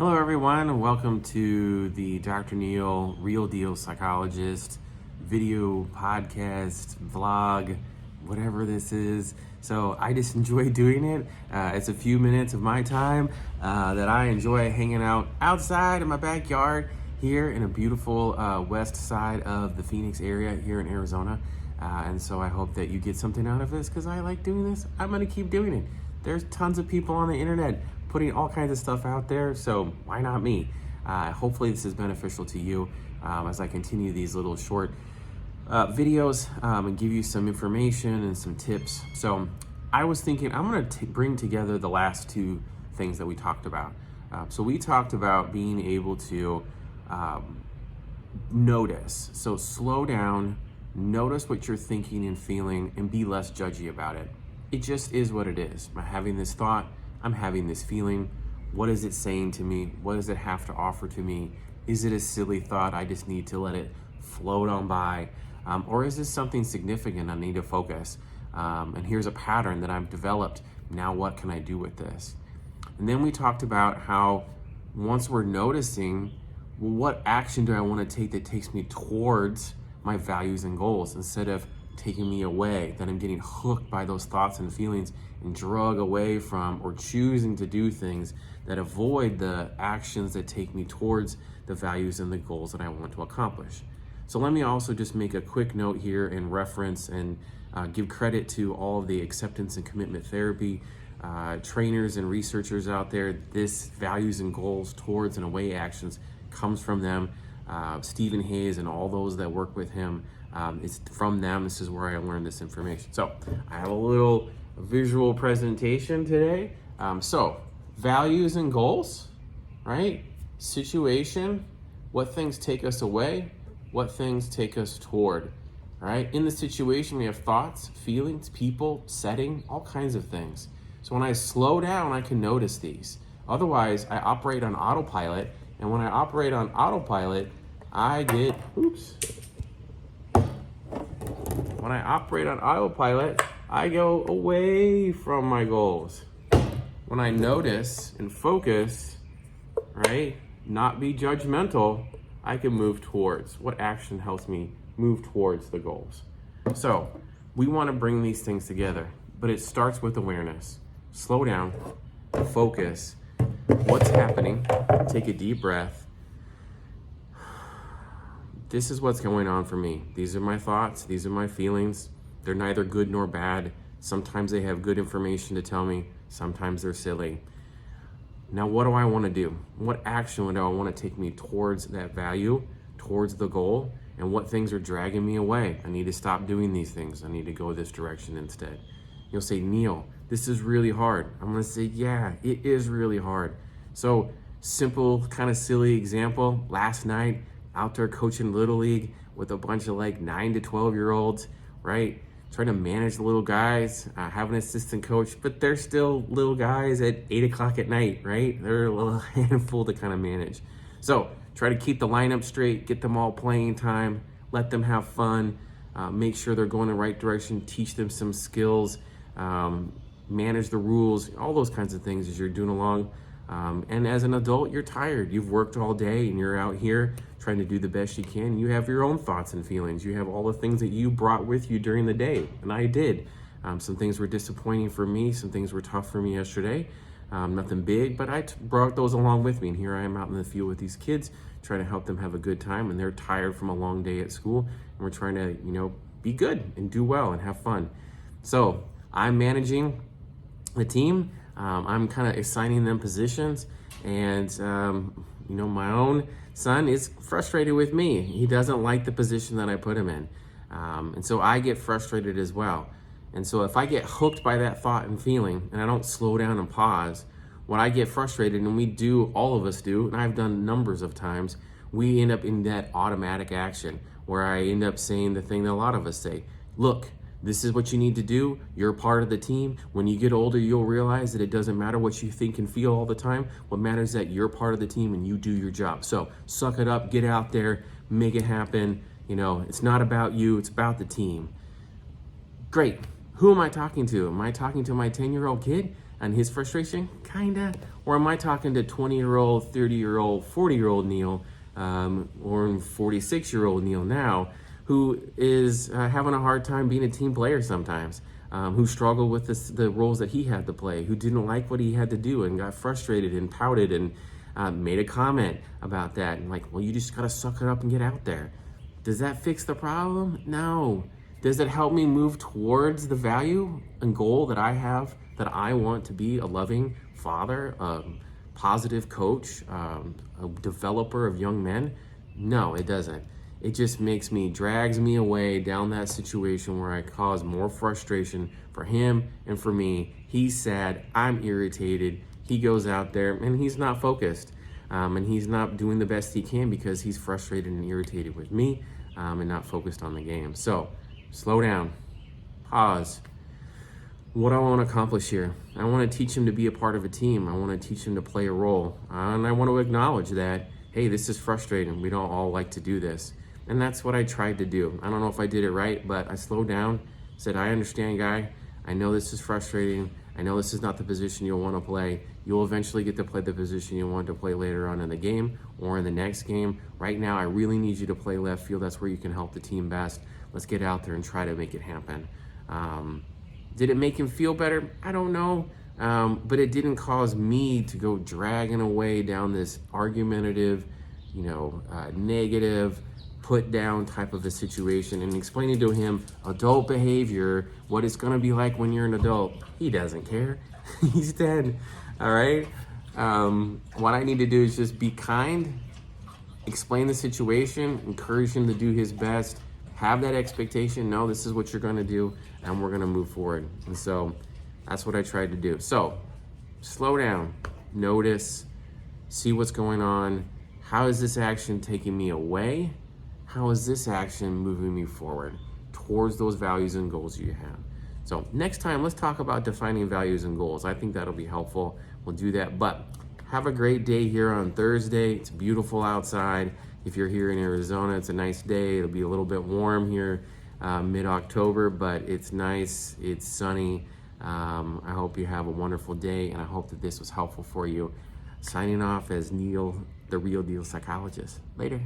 Hello, everyone. Welcome to the Dr. Neil Real Deal Psychologist video podcast, vlog, whatever this is. So I just enjoy doing it. It's a few minutes of my time that I enjoy hanging out outside in my backyard here in a beautiful west side of the Phoenix area here in Arizona. And so I hope that you get something out of this because I like doing this. I'm going to keep doing it. There's tons of people on the internet putting all kinds of stuff out there, so why not me? Hopefully this is beneficial to you as I continue these little short videos and give you some information and some tips. So I was thinking I'm going to bring together the last two things that we talked about. So we talked about being able to notice. So slow down, notice what you're thinking and feeling, and be less judgy about it. It just is what it is. I'm having this thought, I'm having this feeling. What is it saying to me? What does it have to offer to me? Is it a silly thought I just need to let it float on by? Or is this something significant I need to focus? And here's a pattern that I've developed. Now what can I do with this? And then we talked about how once we're noticing, well, what action do I want to take that takes me towards my values and goals instead of taking me away, that I'm getting hooked by those thoughts and feelings and drug away from or choosing to do things that avoid the actions that take me towards the values and the goals that I want to accomplish. So let me also just make a quick note here and reference and give credit to all of the acceptance and commitment therapy trainers and researchers out there. This values and goals towards and away actions comes from them. Stephen Hayes and all those that work with him, it's from them. This is where I learned this information. So I have a little visual presentation today. So values and goals, right? Situation, what things take us away, what things take us toward, right? In the situation, we have thoughts, feelings, people, setting, all kinds of things. So when I slow down, I can notice these. Otherwise, I operate on autopilot. And when I operate on autopilot, when I operate on autopilot, I go away from my goals. When I notice and focus, right, not be judgmental, I can move towards what action helps me move towards the goals. So we want to bring these things together, but it starts with awareness. Slow down, focus, what's happening, take a deep breath. This is what's going on for me. These are my thoughts. These are my feelings. They're neither good nor bad. Sometimes they have good information to tell me. Sometimes they're silly. Now, what do I want to do? What action do I want to take me towards that value, towards the goal? And what things are dragging me away? I need to stop doing these things. I need to go this direction instead. You'll say, Neil, this is really hard. I'm going to say, yeah, it is really hard. So simple, kind of silly example. Last night, out there coaching Little League with a bunch of like 9 to 12-year-olds, right? Trying to manage the little guys, have an assistant coach, but they're still little guys at 8 o'clock at night, right? They're a little handful to kind of manage. So try to keep the lineup straight, get them all playing time, let them have fun, make sure they're going the right direction, teach them some skills, manage the rules, all those kinds of things as you're doing along. And as an adult, you're tired. You've worked all day and you're out here trying to do the best you can. You have your own thoughts and feelings. You have all the things that you brought with you during the day. And I did. Some things were disappointing for me. Some things were tough for me yesterday. Nothing big, but I brought those along with me. And here I am out in the field with these kids, trying to help them have a good time. And they're tired from a long day at school. And we're trying to, be good and do well and have fun. So I'm managing the team. I'm kind of assigning them positions, and my own son is frustrated with me. He doesn't like the position that I put him in, and so I get frustrated as well. And so if I get hooked by that thought and feeling, and I don't slow down and pause, when I get frustrated, and we do, all of us do, and I've done numbers of times, we end up in that automatic action where I end up saying the thing that a lot of us say: look, this is what you need to do. You're part of the team. When you get older, you'll realize that it doesn't matter what you think and feel all the time. What matters is that you're part of the team and you do your job. So suck it up, get out there, make it happen. It's not about you, it's about the team. Great. Who am I talking to? Am I talking to my 10-year-old kid? and his frustration? Kinda. Or am I talking to 20-year-old, 30-year-old, 40-year-old Neil, or 46-year-old Neil now, who is having a hard time being a team player sometimes, who struggled with the roles that he had to play, who didn't like what he had to do and got frustrated and pouted and made a comment about that. And like, well, you just got to suck it up and get out there. Does that fix the problem? No. Does it help me move towards the value and goal that I have, that I want to be a loving father, a positive coach, a developer of young men? No, it doesn't. It just drags me away down that situation where I cause more frustration for him and for me. He's sad, I'm irritated. He goes out there and he's not focused. And he's not doing the best he can because he's frustrated and irritated with me, and not focused on the game. So slow down, pause. What do I want to accomplish here? I want to teach him to be a part of a team. I want to teach him to play a role. And I want to acknowledge that, hey, this is frustrating. We don't all like to do this. And that's what I tried to do. I don't know if I did it right, but I slowed down, said, I understand, guy. I know this is frustrating. I know this is not the position you'll want to play. You'll eventually get to play the position you want to play later on in the game or in the next game. Right now, I really need you to play left field. That's where you can help the team best. Let's get out there and try to make it happen. Did it make him feel better? I don't know. But it didn't cause me to go dragging away down this argumentative, negative, put down type of a situation, and explaining to him adult behavior, what it's going to be like when you're an adult. He doesn't care. He's 10. All right. What I need to do is just be kind, explain the situation, encourage him to do his best, have that expectation. No, this is what you're going to do, and we're going to move forward. And so that's what I tried to do. So slow down, notice, see what's going on. How is this action taking me away? How is this action moving me forward towards those values and goals you have? So next time, let's talk about defining values and goals. I think that'll be helpful. We'll do that. But have a great day here on Thursday. It's beautiful outside. If you're here in Arizona, it's a nice day. It'll be a little bit warm here mid-October, but it's nice. It's sunny. I hope you have a wonderful day, and I hope that this was helpful for you. Signing off as Neil, the Real Deal Psychologist. Later.